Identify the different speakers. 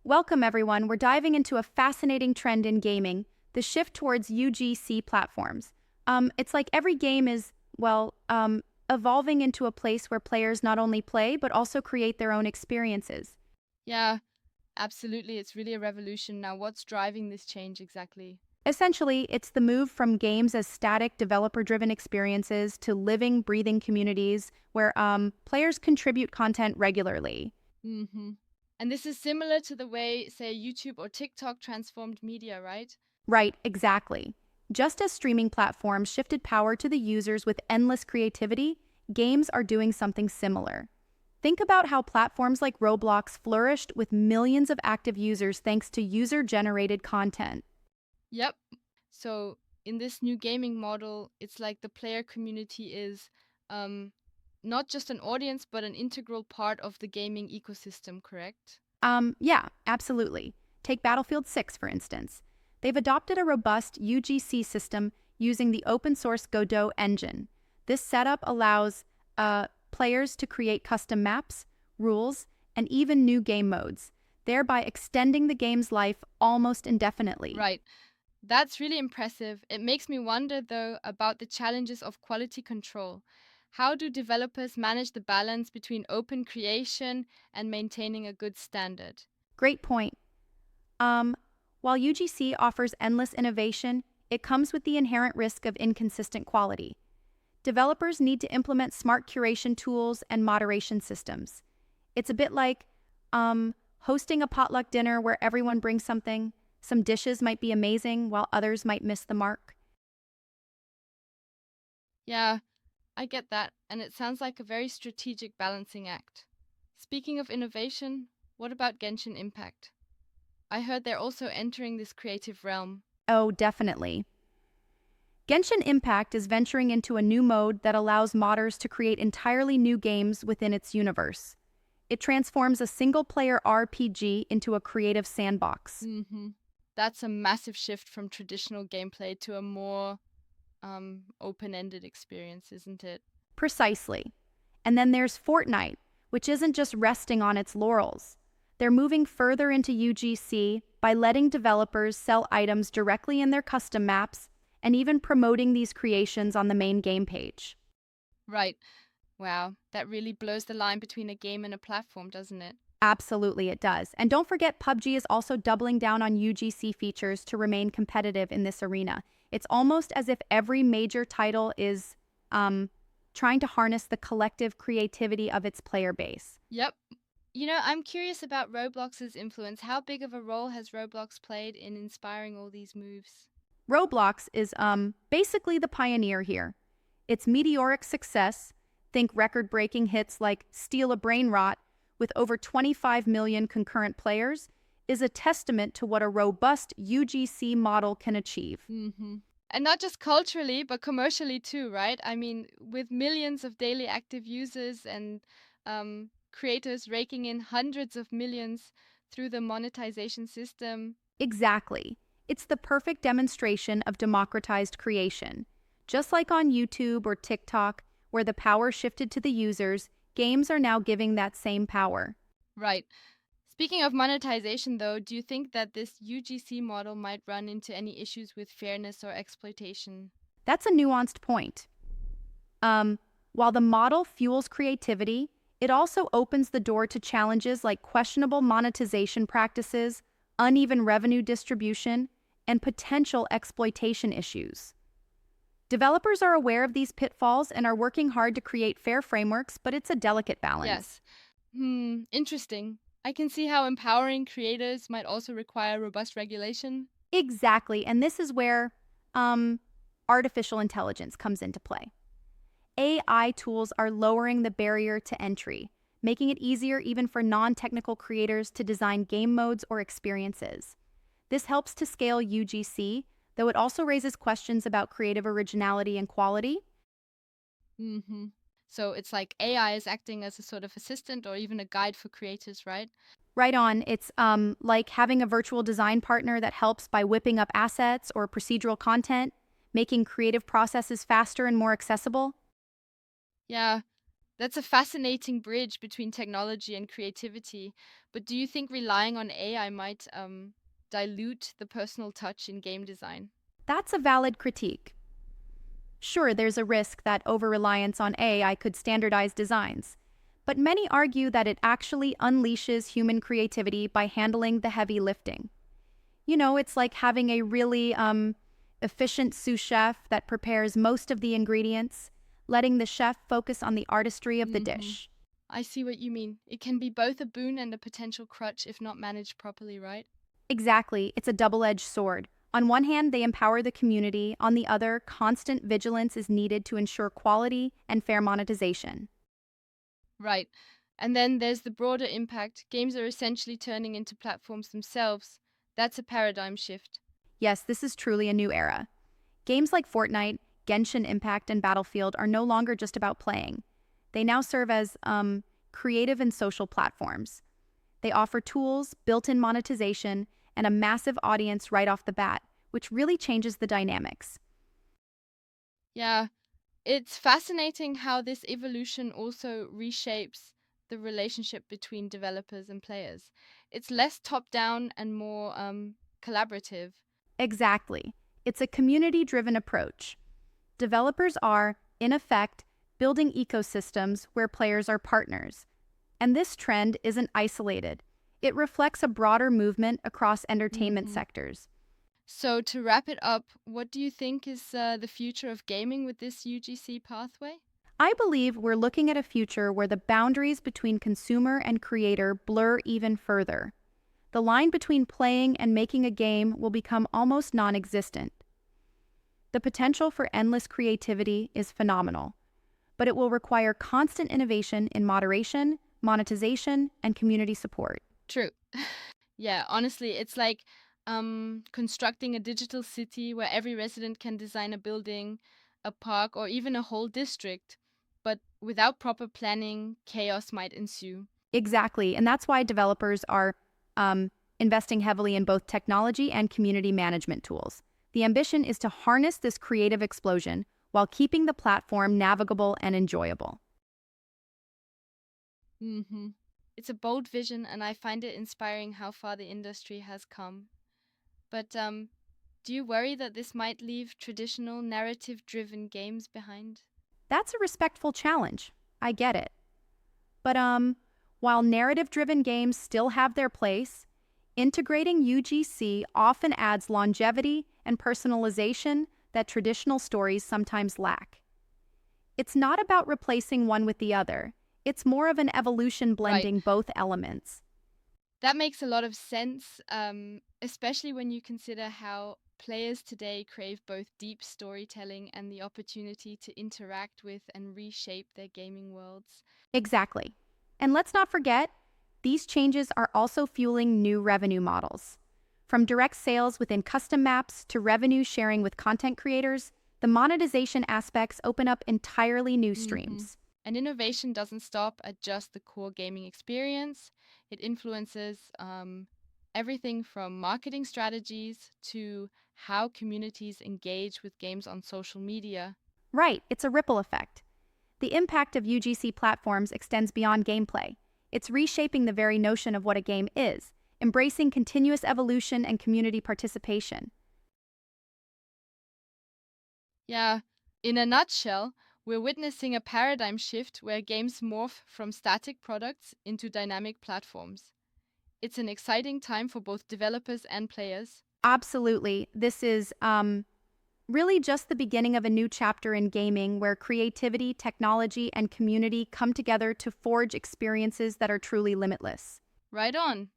Speaker 1: Welcome, everyone. We're diving into a fascinating trend in gaming, the shift towards UGC platforms. It's like every game is, evolving into a place where players not only play, but also create their own experiences.
Speaker 2: Yeah, absolutely. It's really a revolution. Now, what's driving this change exactly?
Speaker 1: Essentially, it's the move from games as static, developer driven experiences to living, breathing communities where players contribute content regularly.
Speaker 2: hmm And this is similar to the way, say, YouTube or TikTok transformed media, right?
Speaker 1: Right, exactly. Just as streaming platforms shifted power to the users with endless creativity, games are doing something similar. Think about how platforms like Roblox flourished with millions of active users thanks to user generated content.
Speaker 2: Yep. So, in this new gaming model, it's like the player community is um, not just an audience, but an integral part of the gaming ecosystem, correct?
Speaker 1: Yeah, absolutely. Take Battlefield 6, for instance. They've adopted a robust UGC system using the open source Godot engine. This setup allows players to create custom maps, rules, and even new game modes, thereby extending the game's life almost indefinitely.
Speaker 2: Right. That's really impressive. It makes me wonder, though, about the challenges of quality control. How do developers manage the balance between open creation and maintaining a good standard?
Speaker 1: Great point. Um, while UGC offers endless innovation, it comes with the inherent risk of inconsistent quality. Developers need to implement smart curation tools and moderation systems. It's a bit like hosting a potluck dinner where everyone brings something. Some dishes might be amazing while others might miss the mark.
Speaker 2: Yeah, I get that, and it sounds like a very strategic balancing act. Speaking of innovation, what about Genshin Impact? I heard they're also entering this creative realm.
Speaker 1: Oh, definitely. Genshin Impact is venturing into a new mode that allows modders to create entirely new games within its universe. It transforms a single player RPG into a creative sandbox.
Speaker 2: hmm That's a massive shift from traditional gameplay to a more open ended experience, isn't it?
Speaker 1: Precisely. And then there's Fortnite, which isn't just resting on its laurels. They're moving further into UGC by letting developers sell items directly in their custom maps and even promoting these creations on the main game page.
Speaker 2: Right. Wow. That really blurs the line between a game and a platform, doesn't it?
Speaker 1: Absolutely, it does. And don't forget, PUBG is also doubling down on UGC features to remain competitive in this arena. It's almost as if every major title is trying to harness the collective creativity of its player base.
Speaker 2: Yep. I'm curious about Roblox's influence. How big of a role has Roblox played in inspiring all these moves?
Speaker 1: Roblox is basically the pioneer here. Its meteoric success, think record-breaking hits like Steal a Brain Rot with over 25 million concurrent players, is a testament to what a robust UGC model can achieve.
Speaker 2: hmm And not just culturally, but commercially too, right? I mean, with millions of daily active users and creators raking in hundreds of millions through the monetization system.
Speaker 1: Exactly. It's the perfect demonstration of democratized creation. Just like on YouTube or TikTok, where the power shifted to the users, games are now giving that same power.
Speaker 2: Right. Speaking of monetization, though, do you think that this UGC model might run into any issues with fairness or exploitation?
Speaker 1: That's a nuanced point. Um, while the model fuels creativity, it also opens the door to challenges like questionable monetization practices, uneven revenue distribution, and potential exploitation issues. Developers are aware of these pitfalls and are working hard to create fair frameworks, but it's a delicate balance.
Speaker 2: Yes. Interesting. I can see how empowering creators might also require robust regulation.
Speaker 1: Exactly, and this is where um, artificial intelligence comes into play. AI tools are lowering the barrier to entry, making it easier even for non technical creators to design game modes or experiences. This helps to scale UGC, though it also raises questions about creative originality and quality.
Speaker 2: hmm So it's like AI is acting as a sort of assistant or even a guide for creators, right?
Speaker 1: Right on, it's like having a virtual design partner that helps by whipping up assets or procedural content, making creative processes faster and more accessible.
Speaker 2: Yeah. That's a fascinating bridge between technology and creativity. But do you think relying on AI might dilute the personal touch in game design?
Speaker 1: That's a valid critique. Sure, there's a risk that over-reliance on AI could standardize designs, but many argue that it actually unleashes human creativity by handling the heavy lifting. You know, it's like having a really efficient sous chef that prepares most of the ingredients, letting the chef focus on the artistry of the
Speaker 2: Hmm.
Speaker 1: dish.
Speaker 2: I see what you mean. It can be both a boon and a potential crutch if not managed properly, right?
Speaker 1: Exactly, it's a double-edged sword. On one hand, they empower the community. On the other, constant vigilance is needed to ensure quality and fair monetization.
Speaker 2: Right. And then there's the broader impact. Games are essentially turning into platforms themselves. That's a paradigm shift.
Speaker 1: Yes, this is truly a new era. Games like Fortnite, Genshin Impact, and Battlefield are no longer just about playing. They now serve as creative and social platforms. They offer tools, built-in monetization, and a massive audience right off the bat, which really changes the dynamics.
Speaker 2: Yeah, it's fascinating how this evolution also reshapes the relationship between developers and players. It's less top down and more collaborative.
Speaker 1: Exactly. It's a community-driven approach. Developers are, in effect, building ecosystems where players are partners. And this trend isn't isolated. It reflects a broader movement across entertainment
Speaker 2: Hmm.
Speaker 1: sectors.
Speaker 2: So, to wrap it up, what do you think is the future of gaming with this UGC pathway?
Speaker 1: I believe we're looking at a future where the boundaries between consumer and creator blur even further. The line between playing and making a game will become almost non existent. The potential for endless creativity is phenomenal, but it will require constant innovation in moderation, monetization, and community support.
Speaker 2: True. Yeah, honestly, it's like constructing a digital city where every resident can design a building, a park, or even a whole district. But without proper planning, chaos might ensue.
Speaker 1: Exactly, and that's why developers are um, investing heavily in both technology and community management tools. The ambition is to harness this creative explosion while keeping the platform navigable and enjoyable.
Speaker 2: Hmm. It's a bold vision, and I find it inspiring how far the industry has come. But do you worry that this might leave traditional narrative driven games behind?
Speaker 1: That's a respectful challenge. I get it. But while narrative-driven games still have their place, integrating UGC often adds longevity and personalization that traditional stories sometimes lack. It's not about replacing one with the other. It's more of an evolution
Speaker 2: Right.
Speaker 1: blending both elements.
Speaker 2: That makes a lot of sense, especially when you consider how players today crave both deep storytelling and the opportunity to interact with and reshape their gaming worlds.
Speaker 1: Exactly. And let's not forget, these changes are also fueling new revenue models. From direct sales within custom maps to revenue sharing with content creators, the monetization aspects open up entirely new
Speaker 2: Hmm.
Speaker 1: streams.
Speaker 2: And innovation doesn't stop at just the core gaming experience, it influences everything from marketing strategies to how communities engage with games on social media.
Speaker 1: Right, it's a ripple effect. The impact of UGC platforms extends beyond gameplay. It's reshaping the very notion of what a game is, embracing continuous evolution and community participation.
Speaker 2: Yeah, in a nutshell, we're witnessing a paradigm shift where games morph from static products into dynamic platforms. It's an exciting time for both developers and players.
Speaker 1: Absolutely. This is really just the beginning of a new chapter in gaming where creativity, technology, and community come together to forge experiences that are truly limitless.
Speaker 2: Right on.